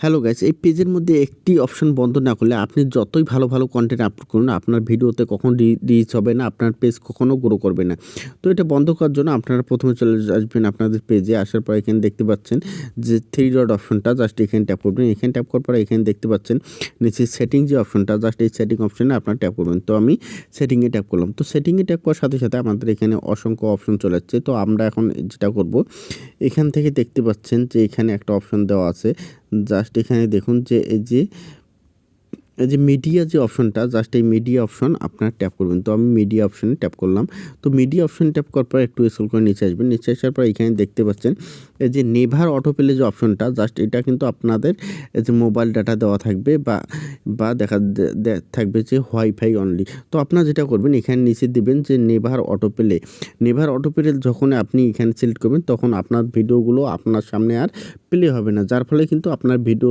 Hello guys, এই পেজের মধ্যে একটি অপশন বন্ধ না করলে আপনি যতই ভালো ভালো কন্টেন্ট আপলোড করুন, আপনার ভিডিওতে কখনো রিচ হবে না, আপনার পেজ কখনো গ্রো করবে না। তো এটা বন্ধ করার জন্য আপনারা প্রথমে চলে আসবেন আপনাদের পেজে। আসার পর এখানে দেখতে পাচ্ছেন যে থ্রি ডট অপশনটা, জাস্ট এখানে ট্যাপ করবেন। এখানে ট্যাপ করার পর এখানে দেখতে পাচ্ছেন নিচে সেটিং যে অপশনটা, জাস্ট এই সেটিং অপশনে আপনারা ট্যাপ করবেন। তো আমি সেটিংয়ে ট্যাপ করলাম। তো সেটিংয়ে ট্যাপ করার সাথে সাথে আমাদের এখানে অসংখ্য অপশন চলে যাচ্ছে। তো আমরা এখন যেটা করব, এখান থেকে দেখতে পাচ্ছেন যে এখানে একটা অপশন দেওয়া আছে। জাস্ট এখানে দেখুন যে এই যে মিডিয়া যে অপশনটা, জাস্ট এই মিডিয়া অপশন আপনারা ট্যাপ করবেন। তো আমি মিডিয়া অপশনে ট্যাপ করলাম। তো মিডিয়া অপশন ট্যাপ করার পর একটু স্ক্রল করে নিচে আসবেন। নিচে আসার পর এখানে দেখতে পাচ্ছেন এই যে নেভার অটো প্লে যে অপশনটা, জাস্ট এটা কিন্তু আপনাদের এই যে মোবাইল ডাটা দেওয়া থাকবে বা দেখা থাকবে যে ওয়াইফাই অনলি। তো আপনারা যেটা করবেন, এখানে নিচে দিবেন যে never auto play. Never auto play যখন আপনি এখানে সিলেক্ট করবেন, তখন আপনার ভিডিওগুলো আপনার সামনে আর প্লে হবে না, যার ফলে কিন্তু আপনার ভিডিও